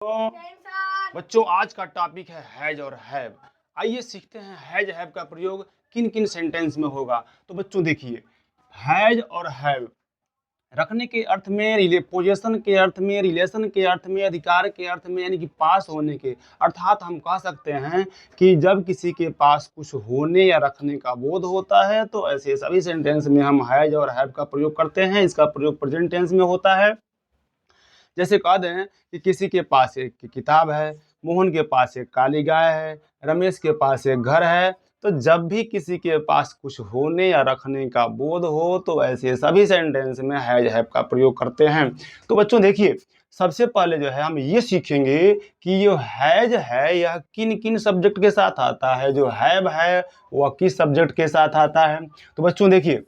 तो बच्चों आज का टॉपिक है हैज और हैव। आइए सीखते हैं हैज हैव का प्रयोग किन किन सेंटेंस में होगा। तो बच्चों देखिए, हैज और हैव रखने के अर्थ में, पोजेशन के अर्थ में, रिलेशन के अर्थ में, अधिकार के अर्थ में, यानी कि पास होने के, अर्थात हम कह सकते हैं कि जब किसी के पास कुछ होने या रखने का बोध होता है तो ऐसे सभी सेंटेंस में हम हैज और हैव का प्रयोग करते हैं। इसका प्रयोग प्रेजेंट टेंस में होता है। जैसे कह दें कि किसी के पास एक किताब है, मोहन के पास एक काली गाय है, रमेश के पास एक घर है। तो जब भी किसी के पास कुछ होने या रखने का बोध हो तो ऐसे सभी सेंटेंस में हैज हैव का प्रयोग करते हैं। तो बच्चों देखिए, सबसे पहले जो है हम ये सीखेंगे कि जो हैज है यह किन किन सब्जेक्ट के साथ आता है, जो हैव है वह किस सब्जेक्ट के साथ आता है। तो बच्चों देखिए,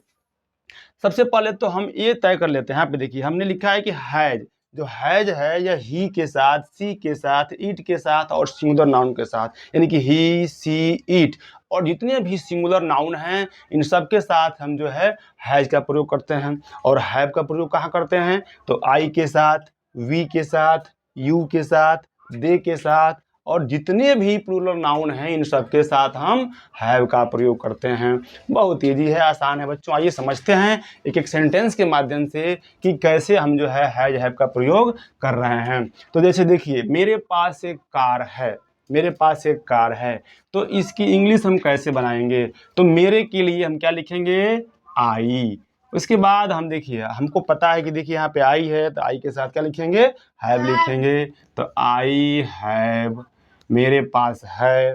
सबसे पहले तो हम ये तय कर लेते हैं। यहाँ पे देखिए हमने लिखा है कि हैज, जो हैज है यह ही के साथ, सी के साथ, इट के साथ और सिंगुलर नाउन के साथ, यानी कि ही, सी, इट और जितने भी सिंगुलर नाउन हैं इन सब के साथ हम जो है हैज का प्रयोग करते हैं। और हैव का प्रयोग कहाँ करते हैं? तो आई के साथ, वी के साथ, यू के साथ, दे के साथ और जितने भी प्लूरल नाउन हैं इन सब के साथ हम हैव का प्रयोग करते हैं। बहुत ईजी है, आसान है बच्चों। आइए समझते हैं एक एक सेंटेंस के माध्यम से कि कैसे हम जो है हैज हैव का प्रयोग कर रहे हैं। तो जैसे देखिए, मेरे पास एक कार है, मेरे पास एक कार है, तो इसकी इंग्लिश हम कैसे बनाएंगे? तो मेरे के लिए हम क्या लिखेंगे? आई। उसके बाद हम देखिए, हमको पता है कि देखिए यहाँ पे आई है तो आई के साथ क्या लिखेंगे? हैव लिखेंगे। तो आई हैव, मेरे पास है,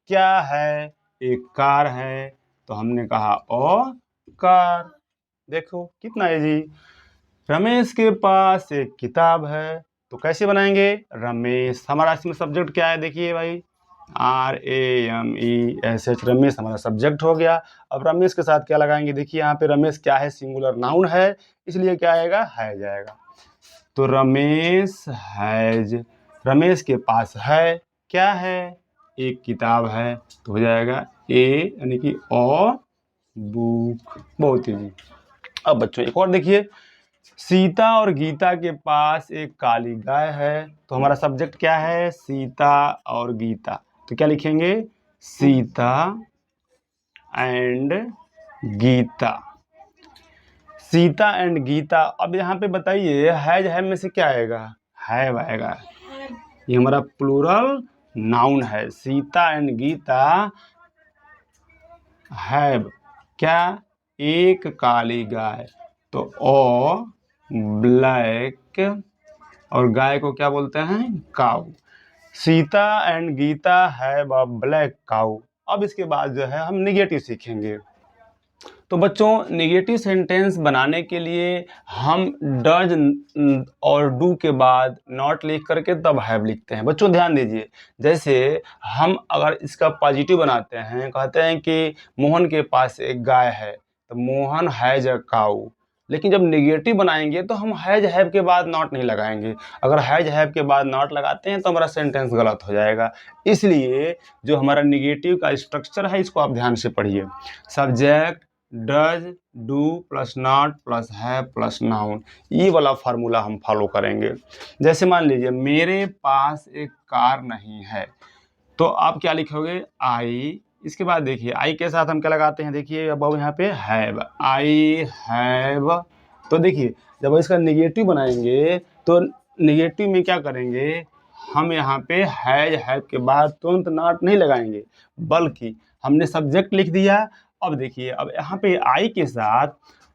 क्या है? एक कार है, तो हमने कहा ओ कार। देखो कितना इजी। रमेश के पास एक किताब है, तो कैसे बनाएंगे? रमेश। हमारा इसमें सब्जेक्ट क्या है? देखिए भाई, RAMESH, रमेश हमारा सब्जेक्ट हो गया। अब रमेश के साथ क्या लगाएंगे? देखिए यहाँ पे रमेश क्या है? सिंगुलर नाउन है, इसलिए क्या आएगा? है जाएगा। तो रमेश हैज, रमेश के पास है, क्या है? एक किताब है, तो हो जाएगा ए, यानी कि ओ बुक। बहुत ईजी। अब बच्चों एक और देखिए, सीता और गीता के पास एक काली गाय है, तो हमारा सब्जेक्ट क्या है? सीता और गीता। तो क्या लिखेंगे? सीता एंड गीता। सीता एंड गीता। अब यहाँ पे बताइए हैज हैव में से क्या आएगा? हैव आएगा। ये हमारा प्लूरल नाउन है। सीता एंड गीता हैव क्या? एक काली गाय, तो ओ ब्लैक, और गाय को क्या बोलते हैं? Cow. Sita and Gita have a black cow. अब इसके बाद जो है हम निगेटिव सीखेंगे। तो बच्चों निगेटिव सेंटेंस बनाने के लिए हम डज और डू के बाद नॉट लिख करके तब हैव लिखते हैं। बच्चों ध्यान दीजिए, जैसे हम अगर इसका पॉजिटिव बनाते हैं, कहते हैं कि मोहन के पास एक गाय है, तो मोहन हैज अ काऊ। लेकिन जब निगेटिव बनाएंगे तो हम हैज हैव के बाद नॉट नहीं लगाएंगे। अगर हैज हैव के बाद नॉट लगाते हैं तो हमारा सेंटेंस गलत हो जाएगा। इसलिए जो हमारा निगेटिव का स्ट्रक्चर है इसको आप ध्यान से पढ़िए। Subject does, do plus not plus have plus noun, ये वाला फार्मूला हम फॉलो करेंगे। जैसे मान लीजिए मेरे पास एक कार नहीं है, तो आप क्या लिखोगे? आई। इसके बाद देखिए आई के साथ हम क्या लगाते हैं? देखिए अब यहाँ पे हैव, आई हैव। तो देखिए जब इसका निगेटिव बनाएंगे तो निगेटिव में क्या करेंगे? हम यहाँ पे हैज हैव के बाद तुरंत नॉट नहीं लगाएंगे, बल्कि हमने सब्जेक्ट लिख दिया। अब देखिए, अब यहाँ पे आई के साथ,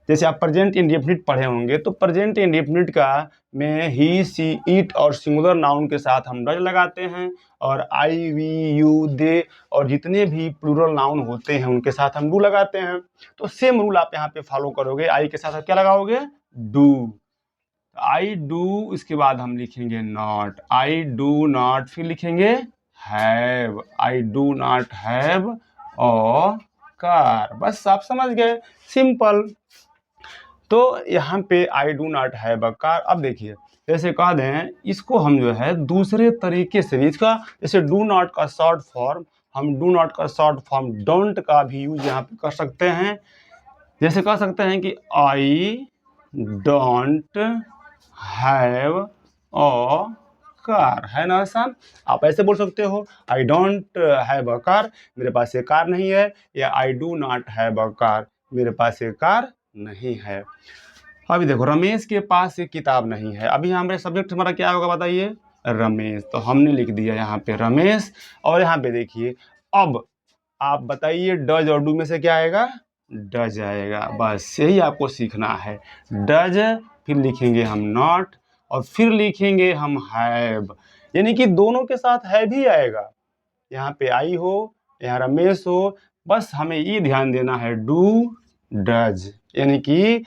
जैसे आप प्रेजेंट इंडेफिनिट पढ़े होंगे, तो प्रेजेंट इंडेफिनिट का में ही, सी, इट और सिंगुलर नाउन के साथ हम डज लगाते हैं, और आई, वी, यू, दे और जितने भी प्लूरल नाउन होते हैं उनके साथ हम डू लगाते हैं। तो सेम रूल आप यहाँ पे फॉलो करोगे। आई के साथ आप क्या लगाओगे? डू। आई डू, इसके बाद हम लिखेंगे नॉट, आई डू नॉट, फिर लिखेंगे have, I do not have और कार। बस आप समझ गए, सिंपल। तो यहाँ पे I do not have a car. अब देखिए जैसे कह दें, इसको हम जो है दूसरे तरीके से भी, इसका जैसे डू नॉट का शॉर्ट फॉर्म, हम डू नॉट का शॉर्ट फॉर्म डोंट का भी यूज यहाँ पे कर सकते हैं। जैसे कह सकते हैं कि I don't have a car, है ना आसान। आप ऐसे बोल सकते हो I don't have a car, मेरे पास एक कार नहीं है, या I do not have a car, मेरे पास एक कार नहीं है। अभी देखो रमेश के पास एक किताब नहीं है, अभी यहाँ पे सब्जेक्ट हमारा क्या होगा बताइए, रमेश, तो हमने लिख दिया यहाँ पे रमेश। और यहाँ पे देखिए अब आप बताइए डज और डू में से क्या आएगा, डज आएगा। बस यही आपको सीखना है, डज फिर लिखेंगे हम नॉट और फिर लिखेंगे हम हैव, यानी कि दोनों के साथ हैव ही आएगा। यहाँ पे आई हो, यहाँ रमेश हो, बस हमें ये ध्यान देना है डू डज, यानी कि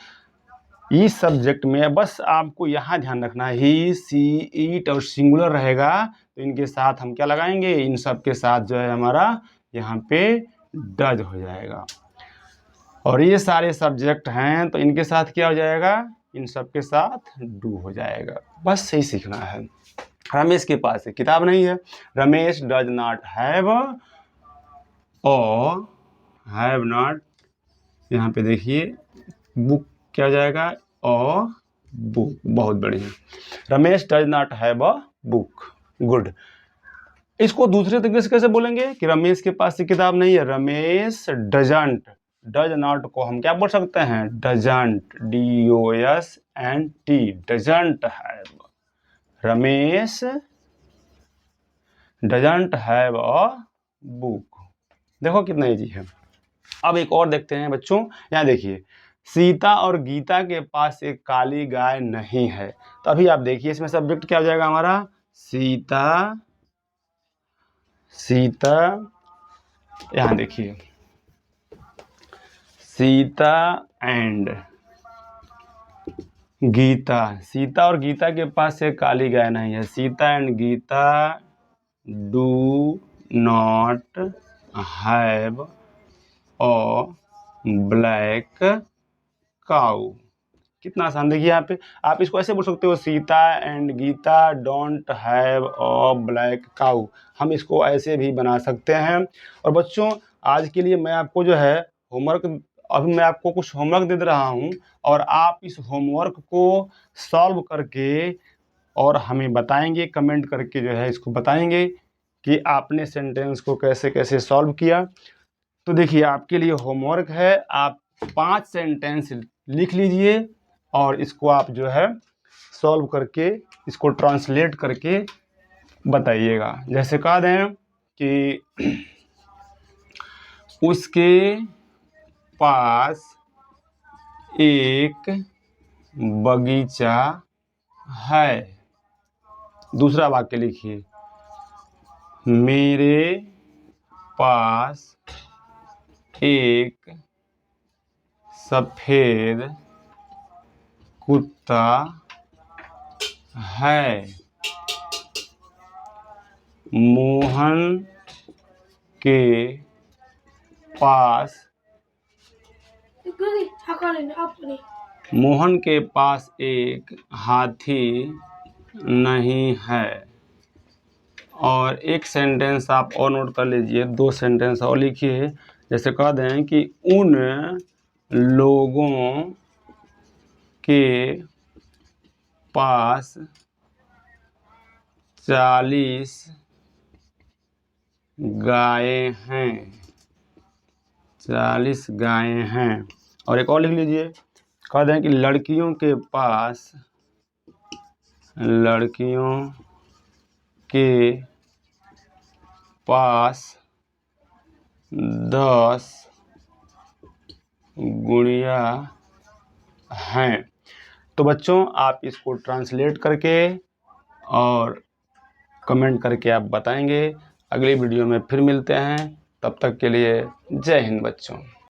इस सब्जेक्ट में बस आपको यहाँ ध्यान रखना है ही सी इट और सिंगुलर रहेगा तो इनके साथ हम क्या लगाएंगे, इन सब के साथ जो है हमारा यहाँ पे डज हो जाएगा। और ये सारे सब्जेक्ट हैं तो इनके साथ क्या हो जाएगा, इन सब के साथ डू हो जाएगा। बस यही सीखना है। रमेश के पास एक किताब नहीं है, रमेश डज नॉट हैव और हैव नॉट, यहाँ पे देखिए बुक क्या हो जाएगा, और बुक, बहुत बढ़िया। Ramesh does not have a book, good. इसको दूसरे तरीके से कैसे बोलेंगे कि रमेश के पास किताब नहीं है, रमेश डजंट, डज नॉट को हम क्या बोल सकते हैं, doesn't, DOSNT, doesn't have, Ramesh doesn't have a book. देखो कितना इजी है। अब एक और देखते हैं बच्चों, यहाँ देखिए सीता और गीता के पास एक काली गाय नहीं है, तो अभी आप देखिए इसमें सब्जेक्ट क्या हो जाएगा हमारा, सीता, सीता, यहाँ देखिए सीता एंड गीता, सीता और गीता के पास एक काली गाय नहीं है, Sita and Gita do not have a black cow. कितना आसान, देखिए यहाँ पे आप इसको ऐसे बोल सकते हो, Sita and Gita don't have a black cow, हम इसको ऐसे भी बना सकते हैं। और बच्चों आज के लिए मैं आपको जो है होमवर्क, अभी मैं आपको कुछ होमवर्क दे रहा हूँ और आप इस होमवर्क को सॉल्व करके और हमें बताएंगे, कमेंट करके जो है इसको बताएंगे कि आपने सेंटेंस को कैसे कैसे सॉल्व किया। तो देखिए आपके लिए होमवर्क है, आप 5 सेंटेंस लिख लीजिए और इसको आप जो है सॉल्व करके इसको ट्रांसलेट करके बताइएगा। जैसे कह दें कि उसके पास एक बगीचा है। दूसरा वाक्य लिखिए, मेरे पास एक सफेद कुत्ता है। मोहन के पास एक हाथी नहीं है। और एक सेंटेंस आप और नोट कर लीजिए, 2 सेंटेंस और लिखिए। जैसे कह दें कि उन लोगों के पास 40 गायें हैं, 40 गायें हैं। और एक और लिख लीजिए, कह दें कि लड़कियों के पास 10 गुड़िया हैं। तो बच्चों आप इसको ट्रांसलेट करके और कमेंट करके आप बताएंगे। अगली वीडियो में फिर मिलते हैं, तब तक के लिए जय हिंद बच्चों।